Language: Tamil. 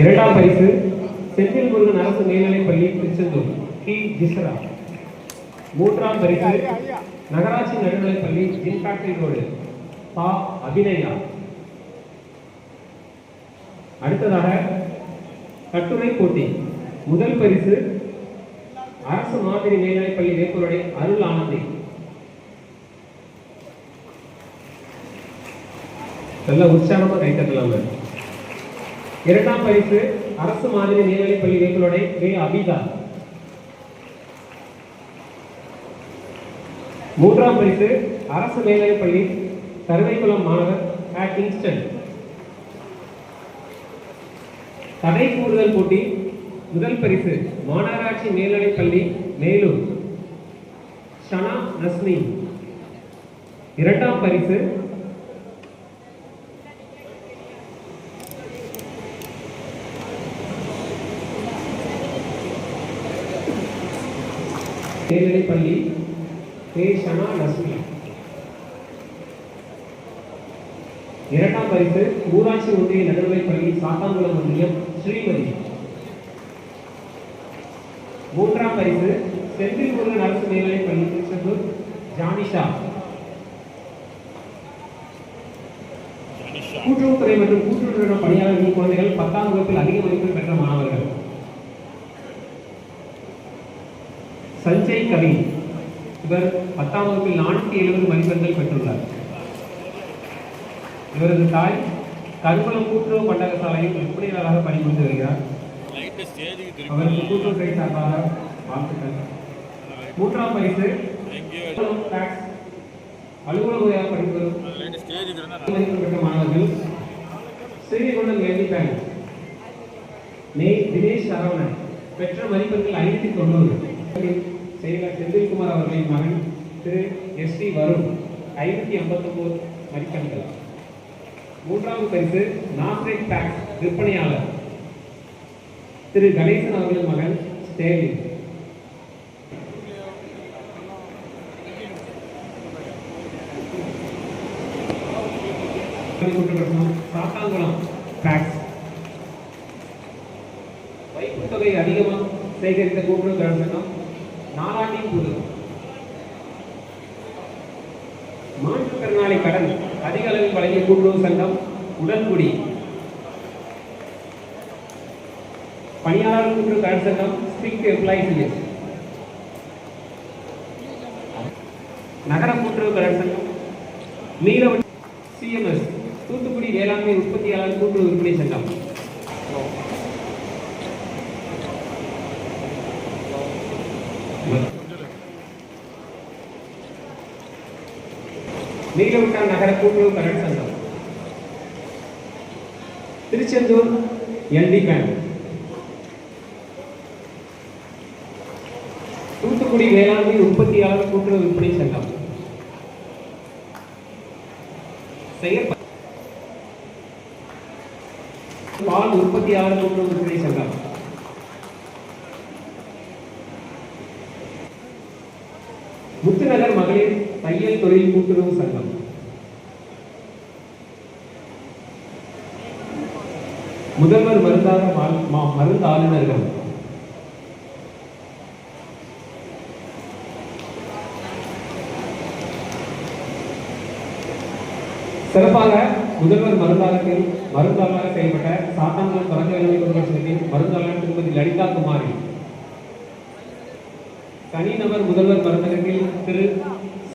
இரண்டாம் பரிசு செந்தில் முருகன் அரசு மேல்நிலைப்பள்ளி திருச்செந்தூர் கி ஜிஸ்ரா. மூன்றாம் பரிசு நகராட்சி நடுநிலைப்பள்ளி ஜின்ஃபேக்டரி ரோடு பா அபிநயா. அடுத்ததாக கட்டுரை போட்டி. முதல் பரிசு அரசு மாதிரி மேல்நிலைப்பள்ளி வேப்பூருடைய அருள் ஆனந்தி. நல்ல உற்சாகமா கைத்தட்டலாம். இரண்டாம் பரிசு அரசு மாதிரி மேல்நிலைப்பள்ளி வேப்பூருடைய வே அபிதா. மூன்றாம் பரிசு அரசு மேல்நிலைப்பள்ளி கருவைக்குளம் மாணவர் கிங்ஸ்டன். தடை கூடுதல் போட்டி. முதல் பரிசு மாநகராட்சி மேல்நிலைப்பள்ளி மேலூர் ஷனா நஸ்மி. இரண்டாம் பரிசு மேல்நிலைப்பள்ளி ஷனா நஸ்மி. இரண்டாம் பரிசு ஊராட்சி ஒன்றிய நடுநிலைப்பள்ளி சாத்தாங்குளம் ஒன்றியம் ஸ்ரீமதி. மூன்றாம் பரிசு செந்தில் முருகன் அரசு மேல்நிலைப்பள்ளி திருச்செந்தூர் ஜானிஷா. கூட்டுறவுத்துறை மற்றும் கூட்டுறவு பணியாளர்கள் குழந்தைகள் 10ஆம் வகுப்பில் அதிக மதிப்பெண் பெற்ற மாணவர்கள். சஞ்சய் கவி. இவர் 10ஆம் வகுப்பில் 470 மதிப்பெண்கள் பெற்றுள்ளார். இவரது தாய் கருங்குளம் கூட்டுறவு பண்டக சாலையில் விற்பனையாளராக பணிபுரிந்து வருகிறார். அவருக்கு கூட்டுறவுத்துறை சார்பாக வாழ்த்துக்கள். மூன்றாம் பரிசு அலுவலக பணிபுரியும் பெற்ற மாணவர்கள் ஸ்ரீகுண்டம் எல்டி பேங்க் தினேஷ் சரவணன் பெற்ற மதிப்பெண்கள் 590. செயலர் செந்தில்குமார் அவர்களின் மகன் திரு எஸ்.டி. வருண் 589 மதிப்பெண்கள். மூன்றாவது பரிசு நாஸ்ரேட் பேக்ஸ் விற்பனையாளர் திரு கணேசன் அவர்களின் மகன் ஸ்டேலின். சாத்தாங்குளம் பேக்ஸ் வைப்பு தொகை அதிகமாக சேகரித்த கூட்டுறவு கழகம் நாலாண்டின் குழு. மாற்றுத்திறனாளி கடன் அதிக அளவில் வழங்கிய கூட்டுறவு சங்கம் உடன்குடி. பணியாளர் கூட்டுறவு கடன் சங்கம் ஸ்ட்ரிக்ட் எம்ப்ளாயிஸ். நகர கூட்டுறவு கடன் சங்கம் மீனவ சிஎம்எஸ் தூத்துக்குடி வேளாண்மை உற்பத்தியாளர் கூட்டுறவு விற்பனை சங்கம். நீலவட்டம் நகர கூட்டுறவு கடன் சங்கம். Tiruchendur LT bank. தூத்துக்குடி வேளாண்மை உற்பத்தியாளர் கூட்டுறவு விற்பனை சங்கம். பால் உற்பத்தியாளர் கூட்டுறவு விற்பனை சங்கம். முத்துநகர் மகளிர் தையல் தொழில் கூட்டுறவு சங்கம். முதல்வர் மருந்து ஆளுநர்கள். சிறப்பாக முதல்வர் மருந்தாளராக செயல்பட்ட சாத்தாங்குளம் தொடக்க வேளாண்மை குடும்பத்தின் மருந்தாளர் திருமதி லலிதா குமாரி. தனிநபர் முதல்வர் மருந்தகத்தில் திரு